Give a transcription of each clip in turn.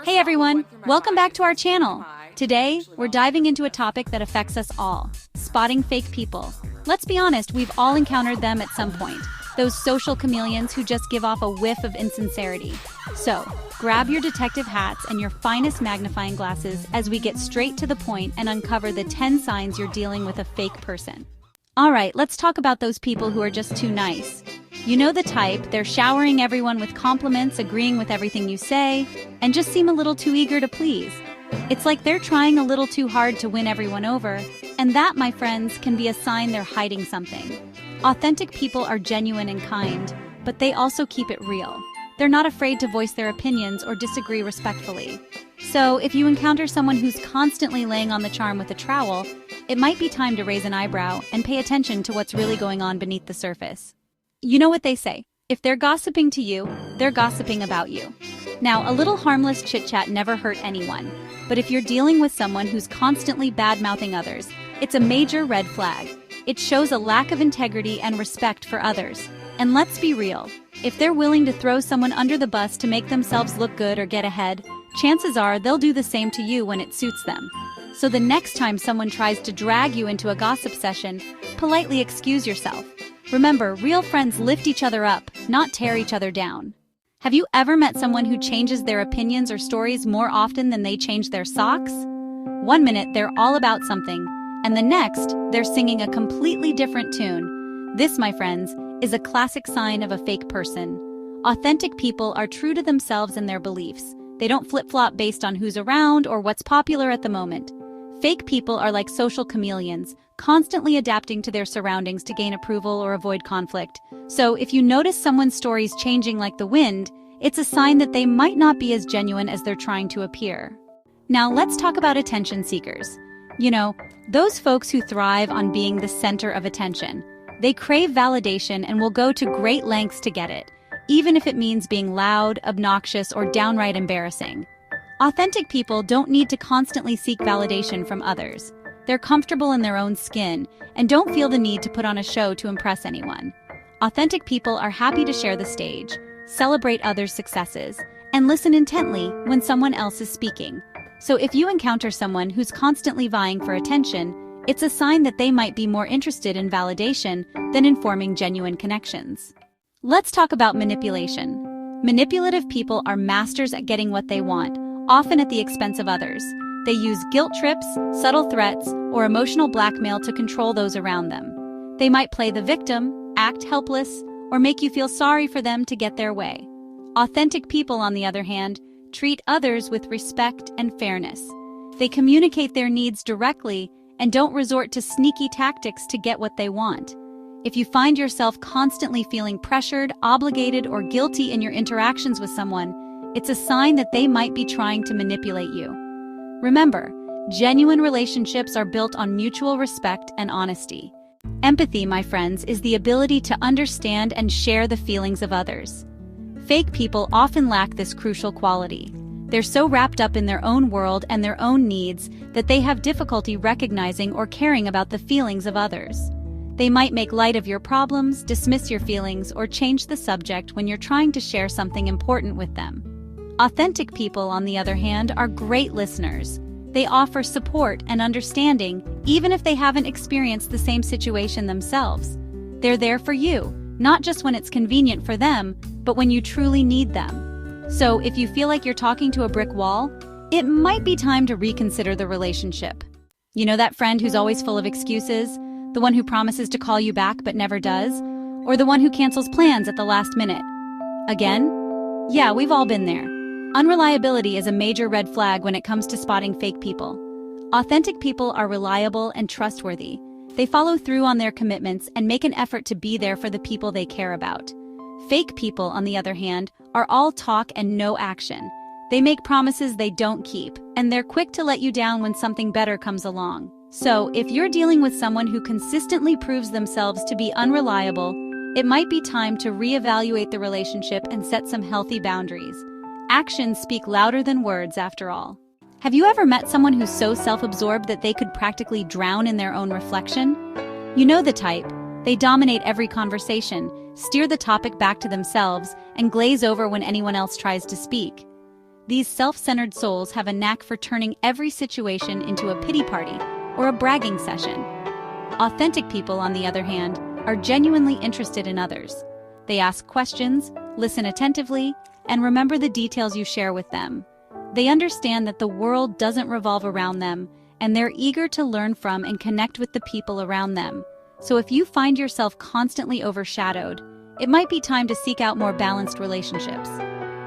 Hey everyone, welcome back to our channel. Today, we're diving into a topic that affects us all, spotting fake people. Let's be honest, we've all encountered them at some point. Those social chameleons who just give off a whiff of insincerity. So, grab your detective hats and your finest magnifying glasses as we get straight to the point and uncover the 10 signs you're dealing with a fake person. Alright, let's talk about those people who are just too nice. You know the type, they're showering everyone with compliments, agreeing with everything you say, and just seem a little too eager to please. It's like they're trying a little too hard to win everyone over, and that, my friends, can be a sign they're hiding something. Authentic people are genuine and kind, but they also keep it real. They're not afraid to voice their opinions or disagree respectfully. So, if you encounter someone who's constantly laying on the charm with a trowel, it might be time to raise an eyebrow and pay attention to what's really going on beneath the surface. You know what they say, if they're gossiping to you, they're gossiping about you. Now, a little harmless chit-chat never hurt anyone, but if you're dealing with someone who's constantly bad-mouthing others, it's a major red flag. It shows a lack of integrity and respect for others. And let's be real, if they're willing to throw someone under the bus to make themselves look good or get ahead, chances are they'll do the same to you when it suits them. So the next time someone tries to drag you into a gossip session, politely excuse yourself. Remember, real friends lift each other up, not tear each other down. Have you ever met someone who changes their opinions or stories more often than they change their socks? One minute, they're all about something, and the next, they're singing a completely different tune. This, my friends, is a classic sign of a fake person. Authentic people are true to themselves and their beliefs. They don't flip-flop based on who's around or what's popular at the moment. Fake people are like social chameleons, constantly adapting to their surroundings to gain approval or avoid conflict. So if you notice someone's stories changing like the wind, it's a sign that they might not be as genuine as they're trying to appear. Now let's talk about attention seekers. You know, those folks who thrive on being the center of attention. They crave validation and will go to great lengths to get it, even if it means being loud, obnoxious, or downright embarrassing. Authentic people don't need to constantly seek validation from others. They're comfortable in their own skin and don't feel the need to put on a show to impress anyone. Authentic people are happy to share the stage, celebrate others' successes, and listen intently when someone else is speaking. So if you encounter someone who's constantly vying for attention, it's a sign that they might be more interested in validation than in forming genuine connections. Let's talk about manipulation. Manipulative people are masters at getting what they want, often at the expense of others. They use guilt trips, subtle threats, or emotional blackmail to control those around them. They might play the victim, act helpless, or make you feel sorry for them to get their way. Authentic people, on the other hand, treat others with respect and fairness. They communicate their needs directly and don't resort to sneaky tactics to get what they want. If you find yourself constantly feeling pressured, obligated, or guilty in your interactions with someone, it's a sign that they might be trying to manipulate you. Remember, genuine relationships are built on mutual respect and honesty. Empathy, my friends, is the ability to understand and share the feelings of others. Fake people often lack this crucial quality. They're so wrapped up in their own world and their own needs that they have difficulty recognizing or caring about the feelings of others. They might make light of your problems, dismiss your feelings, or change the subject when you're trying to share something important with them. Authentic people, on the other hand, are great listeners. They offer support and understanding, even if they haven't experienced the same situation themselves. They're there for you, not just when it's convenient for them, but when you truly need them. So if you feel like you're talking to a brick wall, it might be time to reconsider the relationship. You know that friend who's always full of excuses? The one who promises to call you back but never does? Or the one who cancels plans at the last minute? Again? Yeah, we've all been there. Unreliability is a major red flag when it comes to spotting fake people. Authentic people are reliable and trustworthy. They follow through on their commitments and make an effort to be there for the people they care about. Fake people, on the other hand, are all talk and no action. They make promises they don't keep, and they're quick to let you down when something better comes along. So, if you're dealing with someone who consistently proves themselves to be unreliable, it might be time to reevaluate the relationship and set some healthy boundaries. Actions speak louder than words, after all. Have you ever met someone who's so self-absorbed that they could practically drown in their own reflection? You know the type. They dominate every conversation, steer the topic back to themselves, and glaze over when anyone else tries to speak. These self-centered souls have a knack for turning every situation into a pity party or a bragging session. Authentic people, on the other hand, are genuinely interested in others. They ask questions, listen attentively, and remember the details you share with them. They understand that the world doesn't revolve around them, and they're eager to learn from and connect with the people around them. So if you find yourself constantly overshadowed, it might be time to seek out more balanced relationships.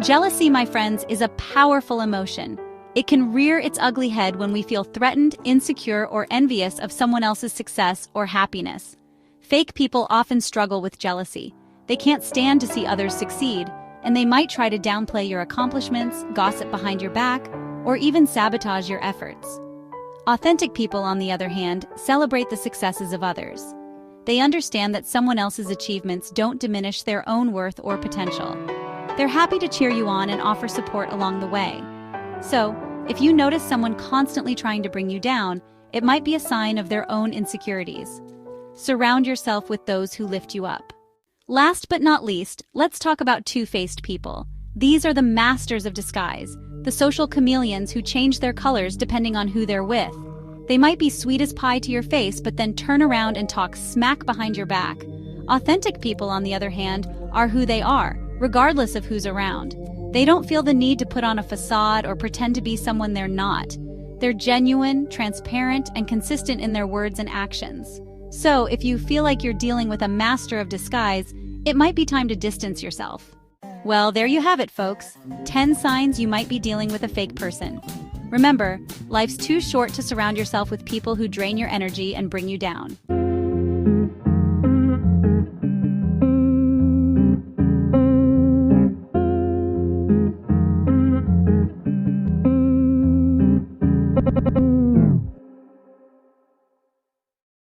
Jealousy, my friends, is a powerful emotion. It can rear its ugly head when we feel threatened, insecure, or envious of someone else's success or happiness. Fake people often struggle with jealousy. They can't stand to see others succeed, and they might try to downplay your accomplishments, gossip behind your back, or even sabotage your efforts. Authentic people, on the other hand, celebrate the successes of others. They understand that someone else's achievements don't diminish their own worth or potential. They're happy to cheer you on and offer support along the way. So, if you notice someone constantly trying to bring you down, it might be a sign of their own insecurities. Surround yourself with those who lift you up. Last but not least, let's talk about two-faced people. These are the masters of disguise, the social chameleons who change their colors depending on who they're with. They might be sweet as pie to your face, but then turn around and talk smack behind your back. Authentic people, on the other hand, are who they are, regardless of who's around. They don't feel the need to put on a facade or pretend to be someone they're not. They're genuine, transparent, and consistent in their words and actions. So, if you feel like you're dealing with a master of disguise, it might be time to distance yourself. Well, there you have it, folks. 10 signs you might be dealing with a fake person. Remember, life's too short to surround yourself with people who drain your energy and bring you down.